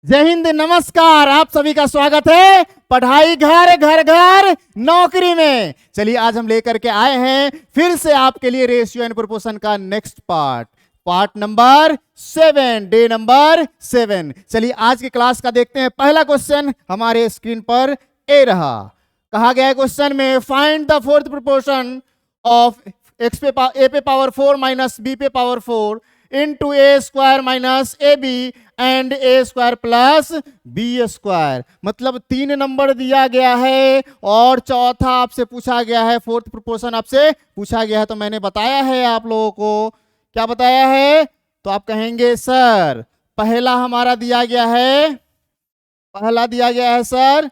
जय हिंद, नमस्कार। आप सभी का स्वागत है पढ़ाई घर घर घर नौकरी में। चलिए आज हम लेकर के आए हैं फिर से आपके लिए रेशियो एंड प्रोपोर्शन का next part number 7, day number 7। चलिए आज की क्लास का देखते हैं। पहला क्वेश्चन हमारे स्क्रीन पर ए रहा। कहा गया है क्वेश्चन में find the fourth proportion of A पे पावर 4 माइनस बी पे power 4 into A square minus A B and A square plus B square. मतलब 3 नंबर दिया गया है और चौथा आपसे पूछा गया है, फोर्थ प्रोपोर्शन आपसे पूछा गया है। तो मैंने बताया है आप लोगों को, क्या बताया है? तो आप कहेंगे सर पहला हमारा दिया गया है, पहला दिया गया है सर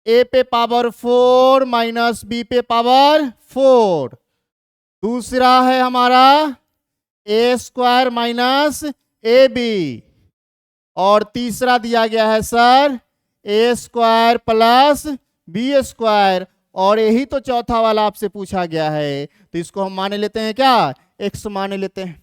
ए पे पावर 4 माइनस बी पे पावर 4। दूसरा है हमारा ए स्क्वायर माइनस ए बी। और तीसरा दिया गया है सर ए स्क्वायर प्लस बी स्क्वायर। और यही तो चौथा वाला आपसे पूछा गया है, तो इसको हम मान लेते हैं, क्या एक्स मान लेते हैं।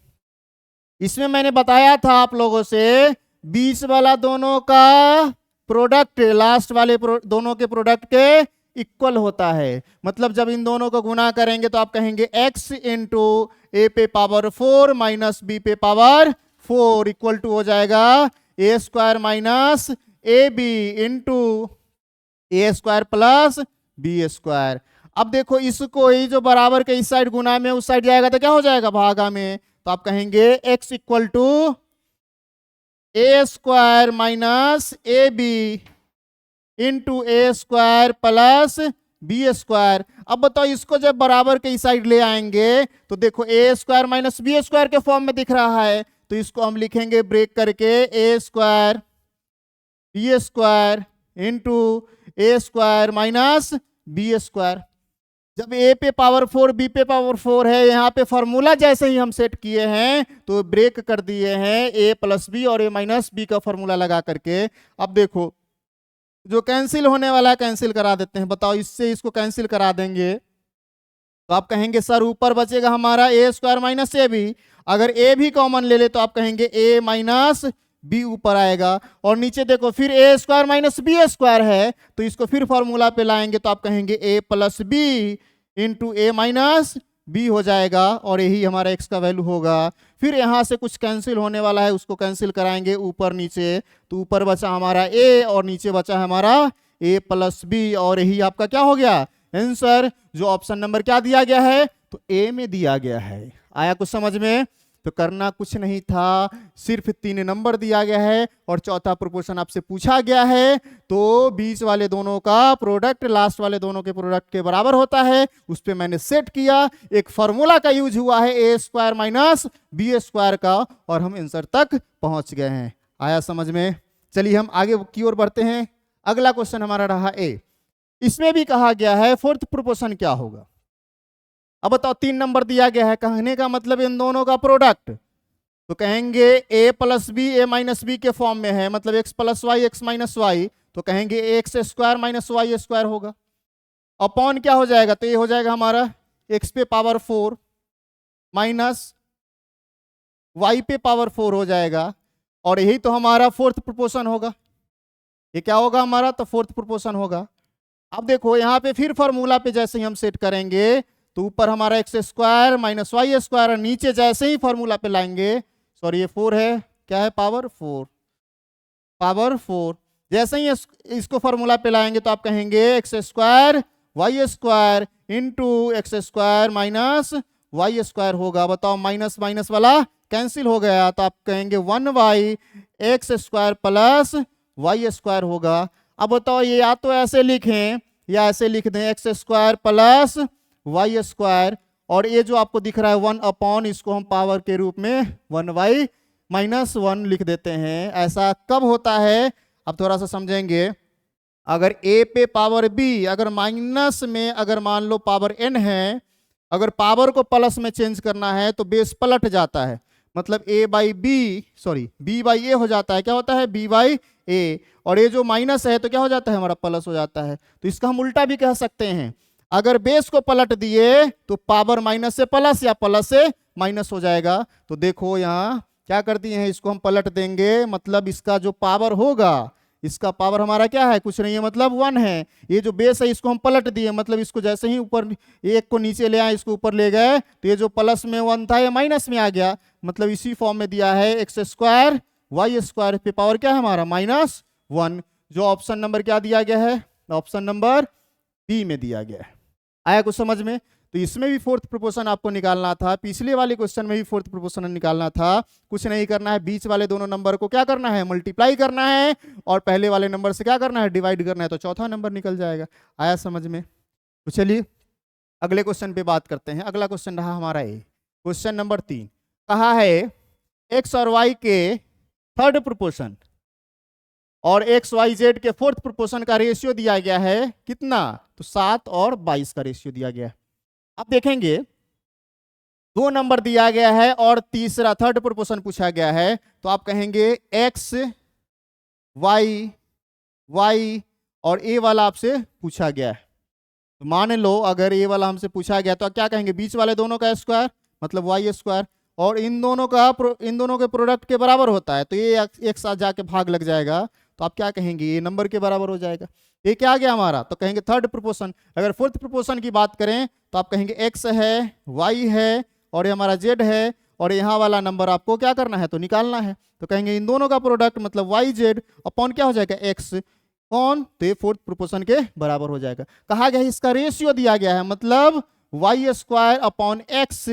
इसमें मैंने बताया था आप लोगों से बीच वाला दोनों का प्रोडक्ट लास्ट वाले दोनों के प्रोडक्ट के इक्वल होता है। मतलब जब इन दोनों को गुना करेंगे तो आप कहेंगे x इंटू ए पे पावर 4 माइनस बी पे पावर 4 इक्वल टू हो जाएगा A square minus A B into A square plus B square. अब देखो इसको ही जो बराबर के इस साइड गुना में उस साइड जाएगा तो क्या हो जाएगा भागा में। तो आप कहेंगे x equal to A square minus A B into A square plus B square. अब बताओ इसको जब बराबर के इस साइड ले आएंगे तो देखो ए स्क्वायर माइनस बी स्क्वायर के फॉर्म में दिख रहा है, तो इसको हम लिखेंगे ब्रेक करके ए square B square into A square minus B square. जब ए पे पावर 4 बी पे पावर 4 है, यहाँ पे फॉर्मूला जैसे ही हम सेट किए हैं तो ब्रेक कर दिए हैं ए प्लस बी और ए माइनस बी का फॉर्मूला लगा करके। अब देखो जो कैंसिल होने वाला है कैंसिल करा देते हैं। बताओ इससे इसको कैंसिल करा देंगे तो आप कहेंगे सर ऊपर बचेगा हमारा ए स्क्वायर माइनस ए बी। अगर ए भी कॉमन ले ले तो आप कहेंगे ए माइनस बी ऊपर आएगा। और नीचे देखो फिर ए स्क्वायर माइनस बी स्क्वायर है, तो इसको फिर फॉर्मूला पे लाएंगे तो आप कहेंगे ए प्लस बी इंटू ए माइनस बी हो जाएगा और यही हमारा x का वैल्यू होगा। फिर यहाँ से कुछ कैंसिल होने वाला है, उसको कैंसिल कराएंगे ऊपर नीचे, तो ऊपर बचा हमारा a और नीचे बचा हमारा a प्लस बी और यही आपका क्या हो गया आंसर। जो ऑप्शन नंबर क्या दिया गया है तो a में दिया गया है। आया कुछ समझ में? तो करना कुछ नहीं था, सिर्फ 3 नंबर दिया गया है और चौथा प्रोपोर्शन आपसे पूछा गया है। तो बीच वाले दोनों का प्रोडक्ट लास्ट वाले दोनों के प्रोडक्ट के बराबर होता है, उस पर मैंने सेट किया। एक फॉर्मूला का यूज हुआ है ए स्क्वायर माइनस बी स्क्वायर का और हम आंसर तक पहुंच गए हैं। आया समझ में? चलिए हम आगे की ओर बढ़ते हैं। अगला क्वेश्चन हमारा रहा ए। इसमें भी कहा गया है फोर्थ प्रोपोर्शन क्या होगा। अब बताओ 3 नंबर दिया गया है, कहने का मतलब इन दोनों का प्रोडक्ट, तो कहेंगे a plus B A minus B के फॉर्म में है, मतलब x plus Y X minus Y, तो कहेंगे X square minus Y square होगा। अपॉन क्या हो जाएगा तो ये हो जाएगा हमारा x पे पावर 4 माइनस y पे पावर 4 हो जाएगा और यही तो हमारा फोर्थ प्रोपोर्शन होगा। ये क्या होगा हमारा तो फोर्थ प्रोपोर्शन होगा। अब देखो यहाँ पे फिर फॉर्मूला पे जैसे ही हम सेट करेंगे तो ऊपर हमारा X square minus Y square, नीचे जैसे ही फॉर्मूला पे लाएंगे, सॉरी ये 4 है, क्या है पावर 4, जैसे ही इसको फॉर्मूला पे लाएंगे तो आप कहेंगे X square Y square into X square minus Y square होगा। बताओ माइनस माइनस वाला कैंसिल हो गया तो आप कहेंगे 1y X square plus Y square होगा। अब बताओ ये या तो ऐसे लिखें या ऐसे लिख दें X square plus Y square, और ये जो आपको दिख रहा है 1 अपॉन, इसको हम पावर के रूप में 1y माइनस 1 लिख देते हैं। ऐसा कब होता है अब थोड़ा सा समझेंगे। अगर a पे पावर b, अगर माइनस में अगर मान लो पावर n है, अगर पावर को प्लस में चेंज करना है तो बेस पलट जाता है, मतलब a by B sorry b by A हो जाता है। क्या होता है b बाई ए, और ये जो माइनस है तो क्या हो जाता है हमारा प्लस हो जाता है। तो इसका हम उल्टा भी कह सकते हैं, अगर बेस को पलट दिए तो पावर माइनस से प्लस या प्लस से माइनस हो जाएगा। तो देखो यहाँ क्या कर दिए हैं, इसको हम पलट देंगे, मतलब इसका जो पावर होगा, इसका पावर हमारा क्या है, कुछ नहीं है, मतलब 1 है। ये जो बेस है इसको हम पलट दिए, मतलब इसको जैसे ही ऊपर एक को नीचे ले आए, इसको ऊपर ले गए, तो ये जो प्लस में 1 था ये माइनस में आ गया, मतलब इसी फॉर्म में दिया है एक्स स्क्वायर वाई स्क्वायर पे पावर क्या है हमारा -1, जो ऑप्शन नंबर क्या दिया गया है, ऑप्शन नंबर बी में दिया गया है। आया कुछ समझ में? तो इसमें भी फोर्थ प्रोपोर्शन आपको निकालना था, पिछले वाले क्वेश्चन में भी फोर्थ प्रोपोर्शन निकालना था। कुछ नहीं करना है, बीच वाले दोनों नंबर को क्या करना है, मल्टीप्लाई करना है, और पहले वाले नंबर से क्या करना है, डिवाइड करना है, तो चौथा नंबर निकल जाएगा। आया समझ में? तो चलिए अगले क्वेश्चन पे बात करते हैं। अगला क्वेश्चन रहा हमारा ए, क्वेश्चन नंबर 3। कहा है एक्स और वाई के थर्ड प्रोपोर्शन और एक्स वाई जेड के फोर्थ प्रोपोर्शन का रेशियो दिया गया है कितना, तो 7 और 22 का रेशियो दिया गया है। अब देखेंगे 2 नंबर दिया गया है और तीसरा थर्ड प्रोपोर्शन पूछा गया है, तो आप कहेंगे एक्स वाई वाई और ए वाला आपसे पूछा गया है। तो मान लो अगर ए वाला हमसे पूछा गया तो क्या कहेंगे, बीच वाले दोनों का स्क्वायर मतलब वाई स्क्वायर, और इन दोनों के प्रोडक्ट के बराबर होता है, तो ये एक साथ जाके भाग लग जाएगा, तो आप क्या कहेंगे, ये नंबर के बराबर हो जाएगा। ये क्या आ गया हमारा, तो कहेंगे थर्ड प्रोपोर्शन। अगर फोर्थ प्रोपोर्शन की बात करें तो आप कहेंगे एक्स है वाई है और ये हमारा जेड है, और यहाँ वाला नंबर आपको क्या करना है, तो निकालना है, तो कहेंगे इन दोनों का प्रोडक्ट मतलब वाई जेड अपॉन क्या हो जाएगा, एक्स कौन, तो ये फोर्थ प्रोपोर्शन के बराबर हो जाएगा। कहा गया है इसका रेशियो दिया गया है, मतलब वाई स्क्वायर अपॉन एक्स,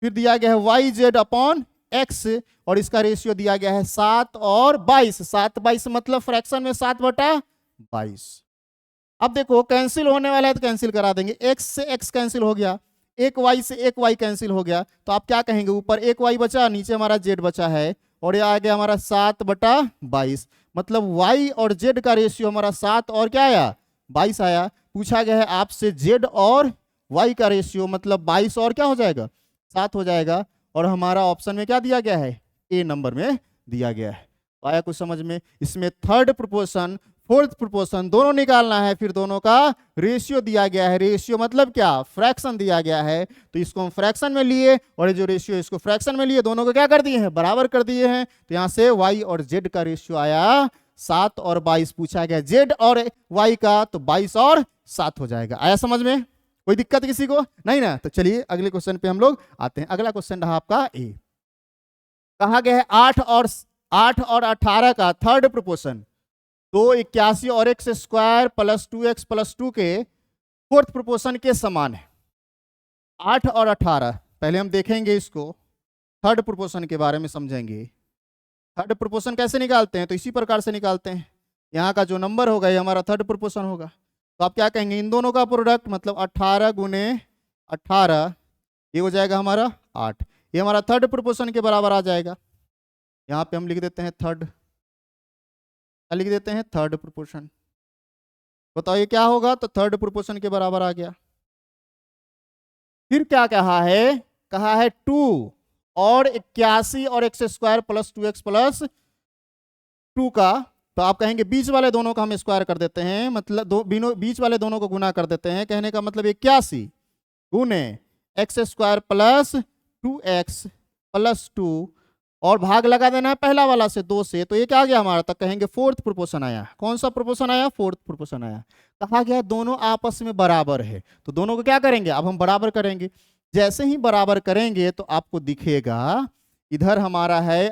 फिर दिया गया है वाई जेड अपॉन एक्स, और इसका रेशियो दिया गया है 7 और 22। 7 22 मतलब फ्रैक्शन में 7/22। अब देखो कैंसिल होने वाला है तो कैंसिल करा देंगे, एक्स से एक्स कैंसिल हो गया, एक वाई से एक वाई कैंसिल हो गया, तो आप क्या कहेंगे, ऊपर एक वाई बचा, नीचे हमारा जेड बचा है, और ये आ गया हमारा 7/22, मतलब वाई और जेड का रेशियो हमारा 7 और क्या आया, 22 आया। पूछा गया है आपसे जेड और वाई का रेशियो, मतलब 22 और क्या हो जाएगा, 7 हो जाएगा, और हमारा ऑप्शन में क्या दिया गया है, ए नंबर में दिया गया है। तो आया कुछ समझ में? इसमें थर्ड प्रोपोर्शन फोर्थ प्रोपोर्शन दोनों निकालना है, फिर दोनों का रेशियो दिया गया है। रेशियो मतलब क्या, फ्रैक्शन दिया गया है, तो इसको हम फ्रैक्शन में लिए, और जो रेशियो इसको फ्रैक्शन में लिए, दोनों को क्या कर दिए हैं, बराबर कर दिए हैं। तो यहाँ से वाई और जेड का रेशियो आया 7 और 22। पूछा गया जेड और वाई का, तो 22 और 7 हो जाएगा। आया समझ में? कोई दिक्कत किसी को नहीं ना? तो चलिए अगले क्वेश्चन पे हम लोग आते हैं। अगला क्वेश्चन रहा आपका ए। कहा गया है 8 और 18 का थर्ड प्रोपोर्शन, तो 81 और x square plus 2x plus 2 के फोर्थ प्रोपोर्शन के समान है। 8 और 18 पहले हम देखेंगे, इसको थर्ड प्रोपोर्शन के बारे में समझेंगे। थर्ड प्रोपोर्शन कैसे निकालते हैं, तो इसी प्रकार से निकालते हैं। यहाँ का जो नंबर होगा ये हमारा थर्ड प्रोपोर्शन होगा, तो आप क्या कहेंगे, इन दोनों का प्रोडक्ट मतलब 18 गुने 18, ये हो जाएगा हमारा 8, ये हमारा थर्ड प्रोपोर्शन के बराबर आ जाएगा। यहाँ पे हम लिख देते हैं थर्ड, क्या लिख देते हैं, थर्ड प्रोपोर्शन। बताओ ये क्या होगा, तो थर्ड प्रोपोर्शन के बराबर आ गया। फिर क्या कहा है 2 और 81 और x square plus 2x plus 2 का, तो आप कहेंगे बीच वाले दोनों का हम स्क्वायर कर देते हैं, मतलब बीच वाले दोनों को गुना कर देते हैं। कहने का मतलब 81 गुने x square plus 2x plus 2, और भाग लगा देना है पहला वाला से 2 से, तो ये क्या आ गया हमारा, तक कहेंगे फोर्थ प्रोपोर्शन आया। कौन सा प्रोपोर्शन आया, फोर्थ प्रोपोर्शन आया। कहा गया दोनों आपस में बराबर है, तो दोनों को क्या करेंगे, अब हम बराबर करेंगे। जैसे ही बराबर करेंगे तो आपको दिखेगा इधर हमारा है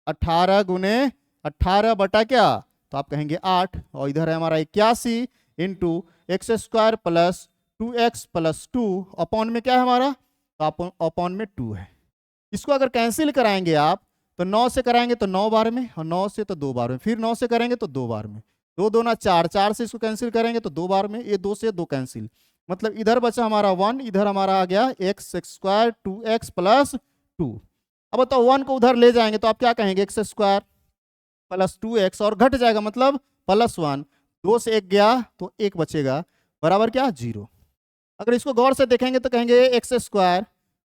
18 गुने 18 बटा क्या, तो आप कहेंगे 8, और इधर है हमारा 81 into X square plus 2x plus 2 upon में क्या है हमारा, तो अपॉन में 2 है। इसको अगर कैंसिल कराएंगे आप, तो 9 से कराएंगे तो 9 बार में, और 9 से तो 2 बार में, फिर 9 से करेंगे तो 2 बार में, 2 2 4, 4 से इसको कैंसिल करेंगे तो 2 बार में, ये 2 से 2 कैंसिल, मतलब इधर बचा हमारा 1, इधर हमारा आ गया एक्स स्क्वायर 2x प्लस 2। अब बताओ 1 को उधर ले जाएंगे तो आप क्या कहेंगे, एक्स स्क्वायर प्लस 2x, और घट जाएगा मतलब प्लस 1, 2 से 1 गया तो 1 बचेगा, बराबर क्या 0। अगर इसको गौर से देखेंगे तो कहेंगे X square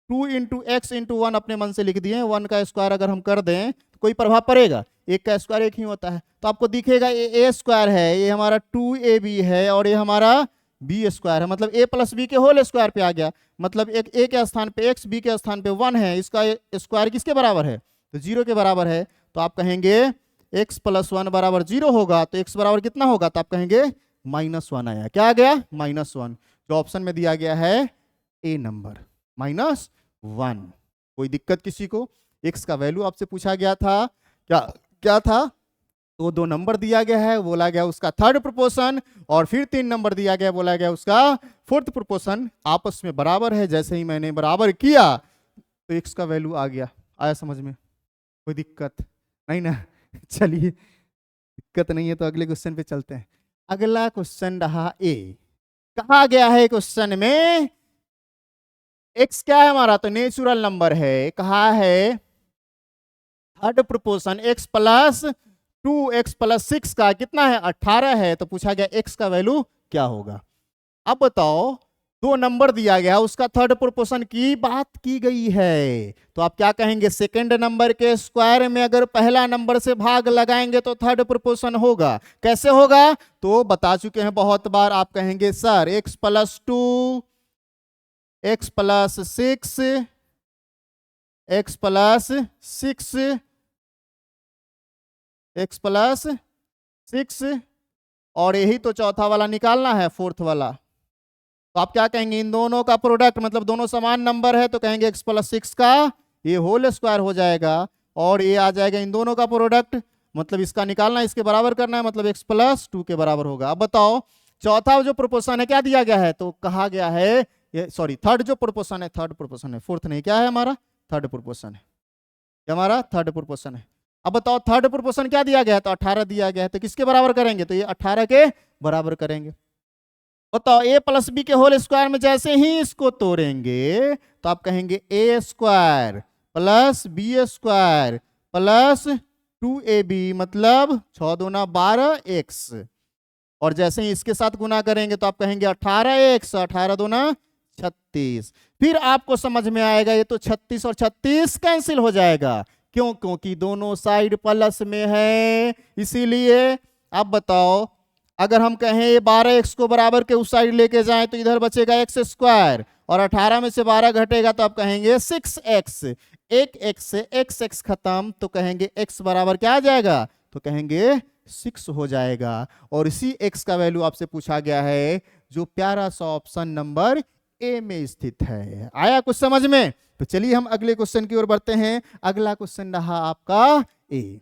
2 into x into 1 अपने मन से लिख दिए, 1 का स्क्वायर अगर हम कर दें तो कोई प्रभाव पड़ेगा, 1 का स्क्वायर 1 ही होता है, तो आपको दिखेगा ये ए स्क्वायर है, ये हमारा 2ab है, और ये हमारा बी स्क्वायर है, मतलब ए प्लस बी के होल स्क्वायर पे आ गया, मतलब एक ए के स्थान पे एक्स, बी के स्थान पे 1 है, इसका स्क्वायर किसके बराबर है, तो 0 के बराबर है। तो आप कहेंगे एक्स प्लस 1 बराबर 0 होगा, तो एक्स बराबर कितना होगा, तो आप कहेंगे -1 आया। क्या आ गया, -1। जो ऑप्शन में दिया गया है ए नंबर, -1। कोई दिक्कत किसी को? एक्स का वैल्यू आपसे पूछा गया था, क्या क्या था, तो 2 नंबर दिया गया है, बोला गया उसका थर्ड प्रोपोर्शन, और फिर 3 नंबर दिया गया, बोला गया उसका फोर्थ प्रोपोर्शन। आपस में बराबर है, जैसे ही मैंने बराबर किया तो एक्स का वैल्यू आ गया। आया समझ में? कोई दिक्कत नहीं ना? चलिए, दिक्कत नहीं है तो अगले क्वेश्चन पे चलते हैं। अगला क्वेश्चन रहा ए। कहा गया है क्वेश्चन में एक्स क्या है हमारा, तो नेचुरल नंबर है। कहा है third proportion x plus 2x plus 6 का कितना है, 18 है। तो पूछा गया एक्स का वैल्यू क्या होगा। अब बताओ, 2 नंबर दिया गया, उसका थर्ड प्रोपोर्शन की बात की गई है, तो आप क्या कहेंगे, सेकंड नंबर के स्क्वायर में अगर पहला नंबर से भाग लगाएंगे तो थर्ड प्रोपोर्शन होगा। कैसे होगा, तो बता चुके हैं बहुत बार। आप कहेंगे sir x plus 2, x plus 6, x plus 6, x plus 6, और यही तो चौथा वाला निकालना है, फोर्थ वाला। तो आप क्या कहेंगे, इन दोनों का प्रोडक्ट, मतलब दोनों समान नंबर है, तो कहेंगे x प्लस 6 का ये होल स्क्वायर हो जाएगा, और ये आ जाएगा इन दोनों का प्रोडक्ट, मतलब इसका निकालना, इसके बराबर करना है, मतलब x प्लस 2 के बराबर होगा। अब बताओ, चौथा जो प्रोपोर्शन है क्या दिया गया है, तो कहा गया है ये, सॉरी थर्ड जो प्रोपोर्शन है, थर्ड प्रोपोर्शन है, फोर्थ नहीं, क्या है हमारा, थर्ड प्रोपोर्शन है, क्या हमारा थर्ड प्रोपोर्शन है। अब बताओ, थर्ड प्रोपोर्शन क्या दिया गया है, तो 18 दिया गया है, तो किसके बराबर करेंगे, तो ये 18 के बराबर करेंगे। बताओ, ए प्लस बी के होल स्क्वायर में जैसे ही इसको तोड़ेंगे तो आप कहेंगे A square plus B square plus 2ab, मतलब 6 दूना 12x, और जैसे ही इसके साथ गुना करेंगे तो आप कहेंगे 18x, 18 दूना 36। फिर आपको समझ में आएगा ये तो 36 और 36 कैंसिल हो जाएगा, क्यों, क्योंकि दोनों साइड प्लस में है, इसीलिए। अब बताओ, अगर हम कहें ये 12x को बराबर के उस साइड लेके जाएं तो इधर बचेगा एक्स स्क्वायर, और 18 में से 12 घटेगा तो आप कहेंगे 6x, एक x से x खत्म, तो कहेंगे x बराबर क्या आ जाएगा, तो कहेंगे 6 हो जाएगा। और इसी x का वैल्यू आपसे पूछा गया है, जो प्यारा सा ऑप्शन नंबर ए में स्थित है। आया कुछ समझ में? तो चलिए हम अगले क्वेश्चन की ओर बढ़ते हैं। अगला क्वेश्चन रहा आपका ए।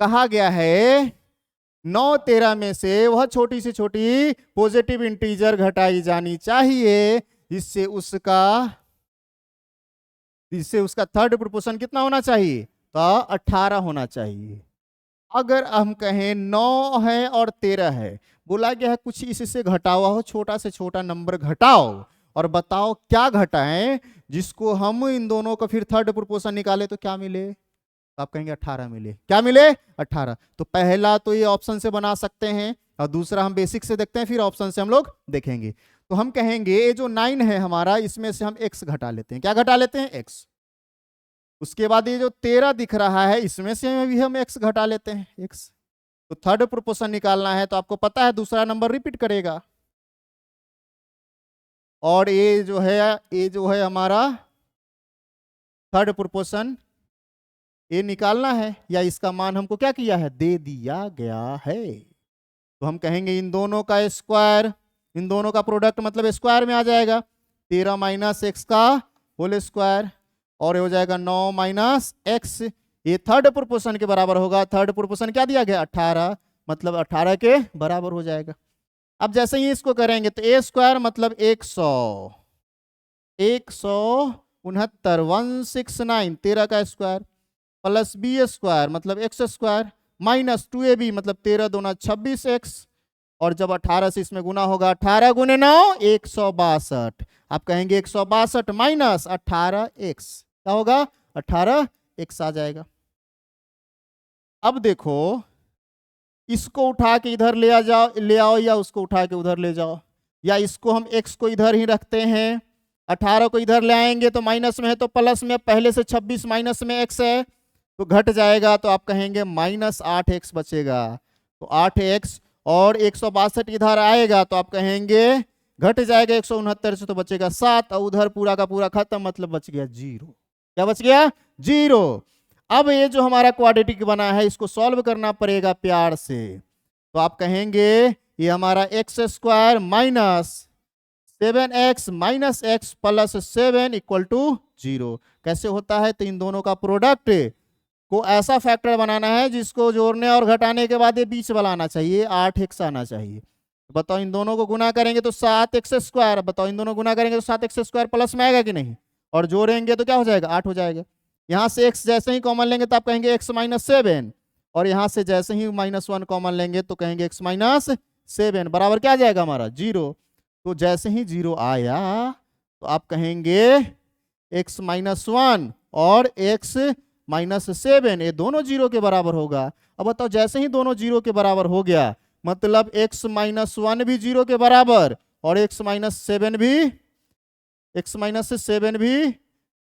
कहा गया है 9 13 में से वह छोटी से छोटी पॉजिटिव इंटीजर घटाई जानी चाहिए जिससे उसका थर्ड प्रोपोर्शन कितना होना चाहिए, तो 18 होना चाहिए। अगर हम कहें 9 है और 13 है, बोला गया है कुछ इससे घटा हुआ हो, छोटा से छोटा नंबर घटाओ और बताओ क्या घटाएं जिसको हम इन दोनों का फिर थर्ड प्रोपोर्शन निकाले तो क्या मिले, तो आप कहेंगे 18 मिले। क्या मिले, 18। तो पहला तो ये ऑप्शन से बना सकते हैं, और दूसरा हम बेसिक से देखते हैं, फिर ऑप्शन से हम लोग देखेंगे। तो हम कहेंगे ये जो 9 है हमारा, इसमें से हम x घटा लेते हैं। क्या घटा लेते हैं, x। उसके बाद ये जो 13 दिख रहा है, इसमें से भी हम x घटा लेते हैं, x। तो थर्ड प्रोपोर्शन निकालना है तो आपको पता है दूसरा नंबर रिपीट करेगा, और ये जो है हमारा थर्ड प्रोपोर्शन, ये निकालना है, या इसका मान हमको क्या किया है, दे दिया गया है। तो हम कहेंगे इन दोनों का स्क्वायर, इन दोनों का प्रोडक्ट मतलब स्क्वायर में आ जाएगा, 13 माइनस एक्स का होल स्क्वायर, और ये हो जाएगा 9 माइनस एक्स, ये थर्ड प्रोपोर्शन के बराबर होगा। थर्ड प्रोपोर्शन क्या दिया गया, 18, मतलब 18 के बराबर हो जाएगा। अब जैसे ही इसको करेंगे तो ए स्क्वायर मतलब 169, 169, 13 का स्क्वायर, प्लस बी स्क्वायर मतलब एक्स स्क्वायर, माइनस 2ab मतलब 13 दूना 26x, और जब 18 से इसमें गुना होगा 18 गुने 9 162। आप कहेंगे 162 माइनस 18x, क्या होगा, 18x आ जाएगा। अब देखो, इसको उठा के इधर ले आओ, या उसको उठा के उधर ले जाओ, या इसको हम x को इधर ही रखते हैं, 18 को इधर ले आएंगे तो माइनस में है तो प्लस में, पहले से 26 माइनस में x है तो घट जाएगा, तो आप कहेंगे -8x बचेगा। तो 8x, और 162 इधर आएगा तो आप कहेंगे घट जाएगा 169 से, तो बचेगा 7 और उधर पूरा का पूरा खत्म, मतलब बच गया 0। क्या बच गया? 0। अब ये जो हमारा क्वाड्रेटिक बना है इसको सॉल्व करना पड़ेगा प्यार से, तो आप कहेंगे ये हमारा X square minus 7x minus X plus 7 equal to 0। कैसे होता है? तो इन दोनों का प्रोडक्ट को ऐसा फैक्टर बनाना है जिसको जोड़ने और घटाने के बाद ये बीच वाला आना चाहिए, 8x आना चाहिए। बताओ इन दोनों को गुना करेंगे तो 7x स्क्वायर, बताओ इन दोनों गुना करेंगे तो 7x स्क्वायर प्लस में आएगा कि नहीं, और जोड़ेंगे तो क्या हो जाएगा? 8 हो जाएगा। यहाँ से x जैसे ही कॉमन लेंगे तो आप कहेंगे x माइनस 7, और यहाँ से जैसे ही -1 कॉमन लेंगे तो कहेंगे x माइनस 7 बराबर क्या आ जाएगा हमारा? 0। तो जैसे ही 0 आया तो आप कहेंगे x माइनस 1 और x माइनस 7 ये दोनों 0 के बराबर होगा। अब बताओ जैसे ही दोनों 0 के बराबर हो गया मतलब x माइनस 1 भी 0 के बराबर और x माइनस 7 भी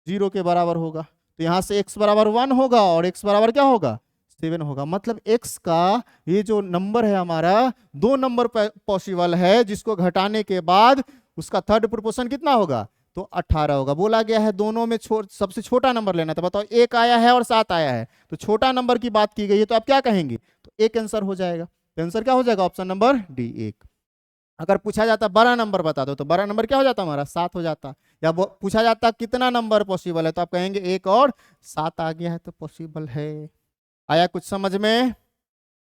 0 के बराबर होगा। तो यहाँ से x बराबर 1 होगा और x बराबर क्या होगा? 7 होगा। मतलब x का ये जो नंबर है हमारा 2 नंबर पॉसिबल है जिसको घटाने के बाद उसका थर्ड प्रोपोर्शन कितना होगा? तो 18 होगा। बोला गया है दोनों में सबसे छोटा नंबर लेना था। बताओ 1 आया है और 7 आया है, तो छोटा नंबर की बात की गई है तो आप क्या कहेंगे? तो एक आंसर हो जाएगा। तो आंसर क्या हो जाएगा? Option number D 1। अगर पूछा जाता बड़ा नंबर बता दो तो बड़ा नंबर क्या हो जाता हमारा? 7 हो जाता। या पूछा जाता कितना नंबर पॉसिबल है तो आप कहेंगे 1 और 7 आ गया है तो पॉसिबल है। आया कुछ समझ में?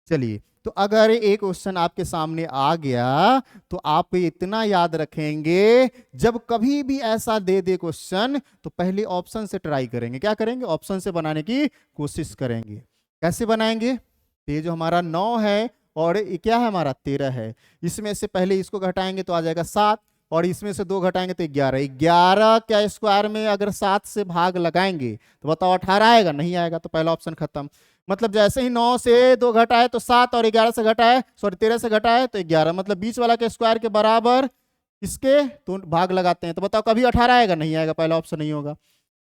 चलिए, तो अगर एक क्वेश्चन आपके सामने आ गया तो आप इतना याद रखेंगे, जब कभी भी ऐसा दे दे क्वेश्चन तो पहले ऑप्शन से ट्राई करेंगे। क्या करेंगे? ऑप्शन से बनाने की कोशिश करेंगे। कैसे बनाएंगे? तो ये जो हमारा 9 है और ये क्या है हमारा? 13 है। इसमें से पहले इसको घटाएंगे तो आ जाएगा 7 और इसमें से 2 घटाएंगे तो 11। 11 क्या स्क्वायर में अगर 7 से भाग लगाएंगे तो बताओ 18 आएगा? नहीं आएगा। तो पहला ऑप्शन खत्म। मतलब जैसे ही 9 से 2 घटाए तो 7 और 11 से घटाए, सॉरी 13 से घटाए तो 11, मतलब बीच वाला के स्क्वायर के बराबर इसके तो भाग लगाते हैं। तो बताओ कभी 18 आएगा? नहीं आएगा, पहला ऑप्शन नहीं होगा।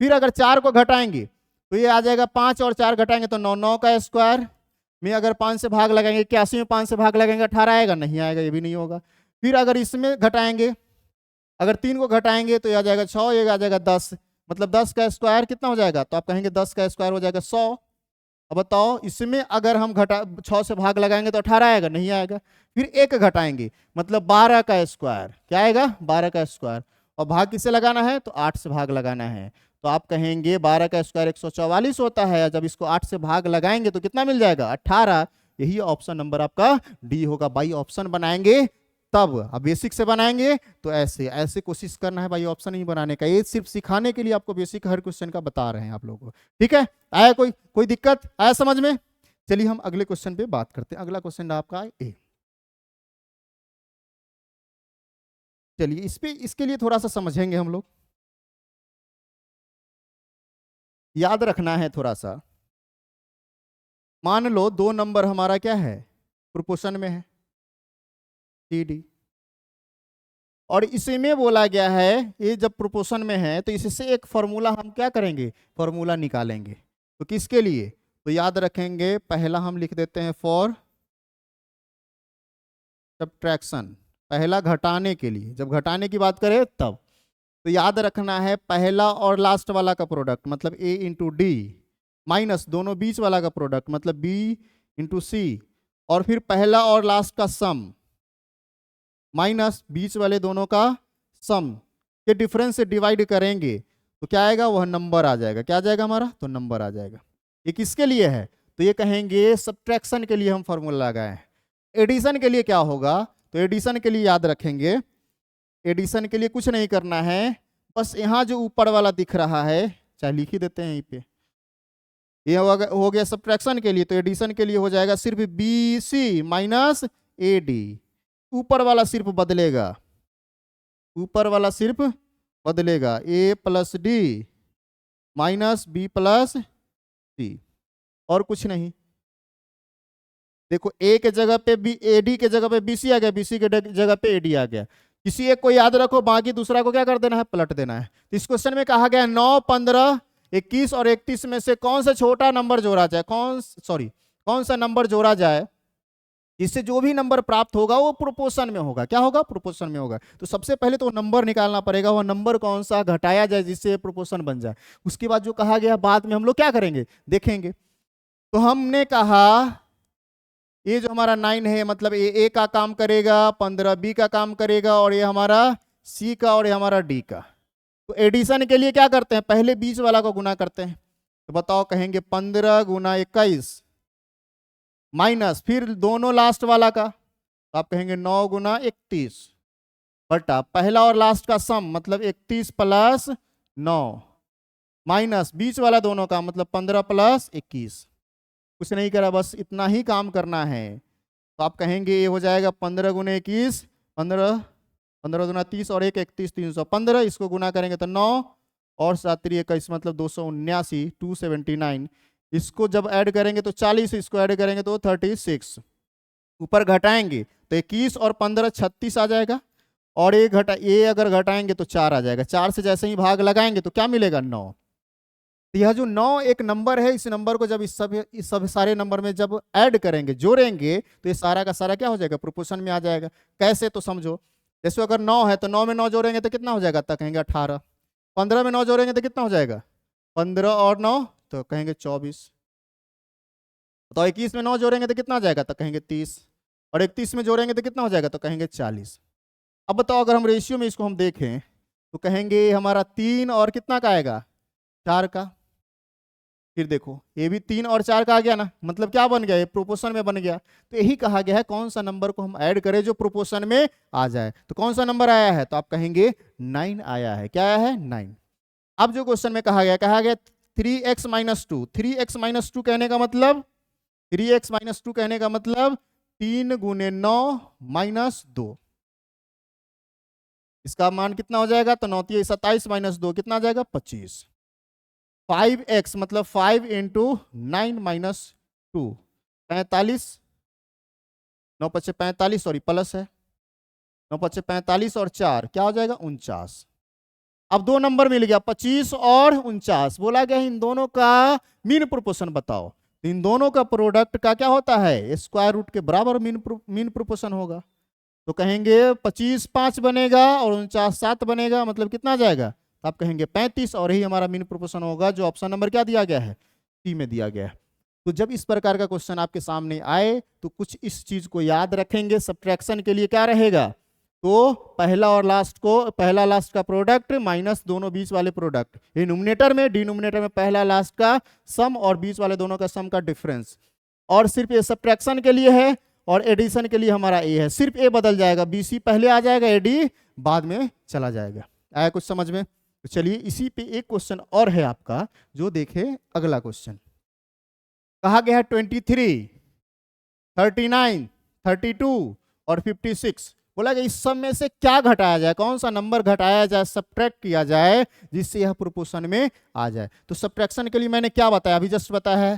फिर अगर 4 को घटाएंगे तो ये आ जाएगा 5 और 4 घटाएंगे तो 9, 9 का स्क्वायर में अगर 5 से भाग लगाएंगे, 81 में 5 से भाग लगाएंगे 18 आएगा? नहीं आएगा, ये भी नहीं होगा। फिर अगर इसमें घटाएंगे, अगर 3 को घटाएंगे तो ये आ जाएगा 6, ये आ जाएगा 10, मतलब 10 का स्क्वायर कितना हो जाएगा? तो आप कहेंगे 10 का स्क्वायर हो जाएगा 100। अब बताओ इसमें अगर हम 6 से भाग लगाएंगे तो 18 आएगा? नहीं आएगा। फिर 1 घटाएंगे मतलब 12 का स्क्वायर, क्या आएगा? 12 का स्क्वायर। और भाग किससे लगाना है? तो 8 से भाग लगाना है। तो आप कहेंगे 12 का स्क्वायर 144 होता है, जब इसको 8 से भाग लगाएंगे तो कितना मिल जाएगा? 18। यही ऑप्शन नंबर आपका डी होगा। बाई ऑप्शन बनाएंगे तब। अब बेसिक से बनाएंगे तो ऐसे ऐसे कोशिश करना है भाई, ऑप्शन नहीं बनाने का। ये सिर्फ सिखाने के लिए आपको बेसिक हर क्वेश्चन का बता रहे हैं आप लोगों को। ठीक है? आया कोई दिक्कत? आया समझ में? चलिए हम अगले क्वेश्चन पे बात करते हैं। अगला क्वेश्चन आपका ए। चलिए इसके लिए थोड़ा सा समझेंगे हम लोग, याद रखना है थोड़ा सा। मान लो 2 नंबर हमारा क्या है? प्रोपोर्शन में है, डी डी, और इसी में बोला गया है ये जब प्रोपोर्शन में है तो इससे एक फॉर्मूला हम क्या करेंगे? फॉर्मूला निकालेंगे। तो किसके लिए? तो याद रखेंगे, पहला हम लिख देते हैं फॉर सब्ट्रैक्शन, पहला घटाने के लिए, जब घटाने की बात करें तब। तो याद रखना है पहला और लास्ट वाला का प्रोडक्ट मतलब a इंटू डी, माइनस दोनों बीच वाला का प्रोडक्ट मतलब b इंटू सी, और फिर पहला और लास्ट का सम माइनस बीच वाले दोनों का सम के डिफरेंस से डिवाइड करेंगे तो क्या आएगा? वह नंबर आ जाएगा। क्या आ जाएगा हमारा? तो नंबर आ जाएगा। ये किसके लिए है? तो ये कहेंगे सब्ट्रैक्शन के लिए हम फॉर्मूला लगाए। एडिशन के लिए क्या होगा? तो एडिशन के लिए याद रखेंगे, एडिशन के लिए कुछ नहीं करना है, बस यहाँ जो ऊपर वाला दिख रहा है, चाहे लिख ही देते हैं यहीं पे, ये हो गया सब्ट्रैक्शन के लिए। तो एडिशन के लिए हो जाएगा सिर्फ B C minus A D, ऊपर वाला सिर्फ बदलेगा, ऊपर वाला सिर्फ बदलेगा, A plus D minus B plus C, और कुछ नहीं। देखो ए के जगह पे बी, ए डी के जगह पे बी सी आ गया, बी सी के जगह पे ए डी आ गया। किसी एक को याद रखो, बाकी दूसरा को क्या कर देना है? पलट देना है। तो इस क्वेश्चन में कहा गया 9, 15, 21 और 31 में से कौन सा छोटा नंबर जोड़ा जाए, कौन सा नंबर जोड़ा जाए इससे जो भी नंबर प्राप्त होगा वो प्रोपोर्शन में होगा। क्या होगा? प्रोपोर्शन में होगा। तो सबसे पहले तो नंबर निकालना पड़ेगा, वो नंबर कौन सा घटाया जाए जिससे प्रोपोर्शन बन जाए। उसके बाद जो कहा गया बाद में हम लोग क्या करेंगे देखेंगे। तो हमने कहा ये जो हमारा 9 है मतलब ये ए का काम करेगा, 15 बी का काम करेगा, और ये हमारा सी का, और ये हमारा डी का। तो एडिशन के लिए क्या करते हैं, पहले बीच वाला को गुना करते हैं। तो बताओ, कहेंगे 15 गुना 21 माइनस फिर दोनों लास्ट वाला का, तो आप कहेंगे 9 गुना 31 बटा पहला और लास्ट का सम मतलब 31 प्लस 9 माइनस बीच वाला दोनों का मतलब 15 प्लस 21। कुछ नहीं करा, बस इतना ही काम करना है। तो आप कहेंगे ये हो जाएगा 15 गुना 21, 15 15 गुना 30 और 1 31 315। इसको गुना करेंगे तो 9 और 7 21 मतलब 279 279। इसको जब ऐड करेंगे तो 40, इसको ऐड करेंगे तो 36। ऊपर घटाएंगे तो 21 और 15 36 आ जाएगा, और ये अगर घटाएंगे तो 4 आ जाएगा। 4 से जैसे ही भाग लगाएंगे तो क्या मिलेगा 9। तो यह जो 9 एक नंबर है, इस नंबर को जब इस सब सारे नंबर में जब ऐड करेंगे जोड़ेंगे तो ये सारा का सारा क्या हो जाएगा, प्रोपोर्शन में आ जाएगा। कैसे तो समझो, जैसे अगर 9 है तो 9 में 9 जोड़ेंगे तो कितना हो जाएगा, तब कहेंगे 18। 15 में 9 जोड़ेंगे तो कितना हो जाएगा 15 और 9 तो कहेंगे 24। तो 21 में 9 जोड़ेंगे तो कितना आ जाएगा, तो कहेंगे 30। और 31 में जोड़ेंगे तो कितना हो जाएगा, तो कहेंगे 40। अब बताओ अगर हम रेशियो में इसको हम देखें तो कहेंगे हमारा 3 और कितना का आएगा 4 का। फिर देखो ये भी 3 और 4 का आ गया ना, मतलब क्या बन गया, ये प्रोपोर्शन में बन गया। तो यही कहा गया है कौन सा नंबर को हम ऐड करें जो प्रोपोर्शन में आ जाए। तो कौन सा नंबर आया है, तो आप कहेंगे 9 आया है। क्या आया है 9। अब जो क्वेश्चन में कहा गया 3x माइनस 2। 3x माइनस 2 कहने का मतलब 3x माइनस 2 कहने का मतलब 3 गुने 9 माइनस 2। इसका मान कितना हो जाएगा, तो 9 27 माइनस 2 कितना आ जाएगा 25। 5x मतलब 5 इंटू 9 माइनस 2 45। 9 पच्चे 45 सॉरी प्लस है, 9 पच्चे 45 और 4 क्या हो जाएगा 49। अब दो नंबर मिल गया 25 और 49। बोला गया इन दोनों का मीन प्रोपोर्शन बताओ। तो इन दोनों का प्रोडक्ट का क्या होता है, स्क्वायर रूट के बराबर मीन प्रोपोर्शन होगा। तो कहेंगे 25 5 बनेगा और 49 7 बनेगा, मतलब कितना आ जाएगा, तो आप कहेंगे 35। और यही हमारा मीन प्रोपोर्शन होगा जो ऑप्शन नंबर क्या दिया गया है, सी में दिया गया है। तो जब इस प्रकार का क्वेश्चन आपके सामने आए तो कुछ इस चीज को याद रखेंगे। सब्ट्रैक्शन के लिए क्या रहेगा, तो पहला लास्ट का प्रोडक्ट माइनस दोनों बीच वाले प्रोडक्ट, ये न्यूमरेटर में, डिनोमिनेटर में पहला लास्ट का सम और बीच वाले दोनों का सम का डिफरेंस। और सिर्फ ये सब्ट्रैक्शन के लिए है और एडिशन के लिए हमारा ए है। सिर्फ ए बदल जाएगा, बीसी पहले आ जाएगा, एडी बाद में चला जाएगा। आया कुछ समझ में? तो चलिए इसी पे एक क्वेश्चन और है आपका, जो देखे अगला क्वेश्चन। कहा गया है 23, 39, 32 और 56। बोला गया इस सब में से क्या घटाया जाए, कौन सा नंबर घटाया जाए, सब्ट्रैक्ट किया जाए जिससे यह प्रोपोर्शन में आ जाए। तो सब्ट्रैक्शन के लिए मैंने क्या बताया, अभी जस्ट बताया है,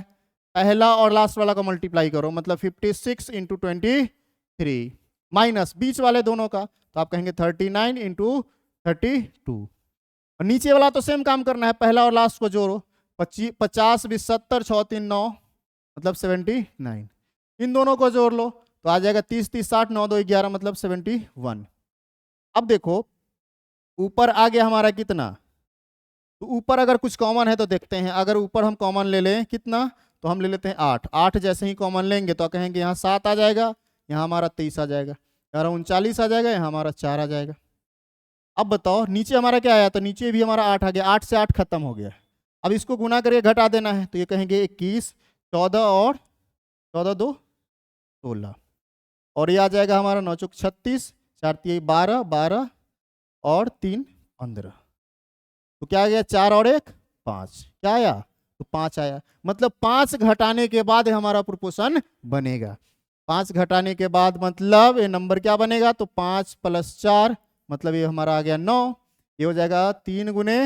पहला और लास्ट वाला का मल्टीप्लाई करो मतलब 56 इंटू 23 माइनस बीच वाले दोनों का, तो आप कहेंगे 39 इंटू 32। और नीचे वाला तो सेम काम करना है, पहला और लास्ट को जोड़ो, 50 20 70 6 3 9 मतलब 79। इन दोनों को जोड़ लो तो आ जाएगा 30 30 60 9 2 11 मतलब 71। अब देखो ऊपर आ गया हमारा कितना, तो ऊपर अगर कुछ कॉमन है तो देखते हैं। अगर ऊपर हम कॉमन ले लें कितना, तो हम ले लेते हैं 8। 8 जैसे ही कॉमन लेंगे तो कहेंगे यहाँ 7 आ जाएगा, यहाँ हमारा 23 आ जाएगा, यहाँ 39 आ जाएगा, यहाँ हमारा 4 आ जाएगा। अब बताओ नीचे हमारा क्या आया, तो नीचे भी हमारा 8 आ गया, 8 से 8 खत्म हो गया। अब इसको गुना करके घटा देना है, तो ये कहेंगे 21 14 और 14 2 16 और ये आ जाएगा हमारा 9 चौक 36 4 3 12 12 और 3 15। तो क्या आ गया 4 और 1 5, क्या आया, तो 5 आया। मतलब 5 घटाने के बाद हमारा प्रोपोर्शन बनेगा। 5 घटाने के बाद मतलब ये नंबर क्या बनेगा, तो 5 प्लस 4 मतलब ये हमारा आ गया 9। ये हो जाएगा 3 गुने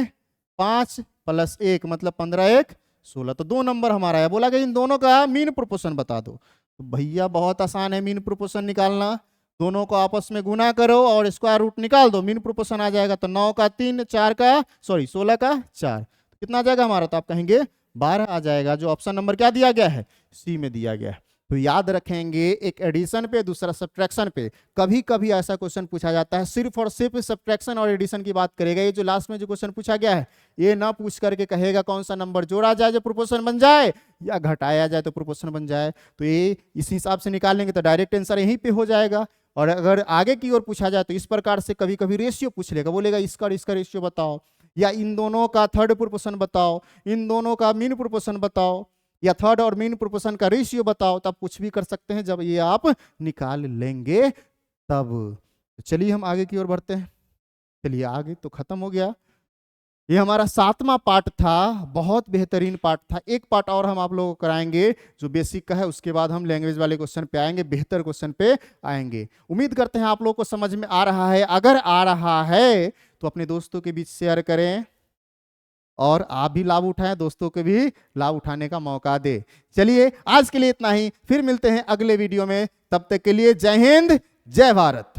5 प्लस 1 मतलब 15 1 16। तो दो नंबर हमारा है। बोला गया इन दोनों का मीन प्रोपोर्शन बता दो। तो भैया बहुत आसान है मीन प्रोपोर्शन निकालना। दोनों को आपस में गुना करो और स्क्वायर रूट निकाल दो, मीन प्रोपोर्शन आ जाएगा। तो 9 का 3 4 का 16 का 4 कितना आ जाएगा हमारा, तो आप कहेंगे 12 आ जाएगा, जो ऑप्शन नंबर क्या दिया गया है, सी में दिया गया है। तो याद रखेंगे, एक एडिशन पे दूसरा सब्ट्रैक्शन पे। कभी कभी ऐसा क्वेश्चन पूछा जाता है सिर्फ और सिर्फ सब्ट्रैक्शन और एडिशन की बात करेगा। ये जो लास्ट में जो क्वेश्चन पूछा गया है, ये ना पूछ करके कहेगा कौन सा नंबर जोड़ा जाए जो प्रोपोर्शन बन जाए या घटाया जाए तो प्रोपोर्शन बन जाए। तो ये इस हिसाब से निकालेंगे तो डायरेक्ट आंसर यहीं पे हो जाएगा। और अगर आगे की ओर पूछा जाए तो इस प्रकार से कभी कभी रेशियो पूछ लेगा, बोलेगा इसका और इसका रेशियो बताओ, या इन दोनों का थर्ड प्रोपोर्शन बताओ, इन दोनों का मीन प्रोपोर्शन बताओ, या थर्ड और मीन प्रोपोर्शन का रेशियो बताओ। तब कुछ भी कर सकते हैं जब ये आप निकाल लेंगे तब। तो चलिए हम आगे की ओर बढ़ते हैं। चलिए आगे तो खत्म हो गया, ये हमारा 7वां पार्ट था, बहुत बेहतरीन पार्ट था। एक पार्ट और हम आप लोगों को कराएंगे जो बेसिक का है, उसके बाद हम लैंग्वेज वाले क्वेश्चन पे आएंगे, बेहतर क्वेश्चन पे आएंगे। उम्मीद करते हैं आप लोगों को समझ में आ रहा है। अगर आ रहा है तो अपने दोस्तों के बीच शेयर करें और आप भी लाभ उठाएं, दोस्तों को भी लाभ उठाने का मौका दे। चलिए आज के लिए इतना ही, फिर मिलते हैं अगले वीडियो में। तब तक के लिए जय हिंद, जय भारत।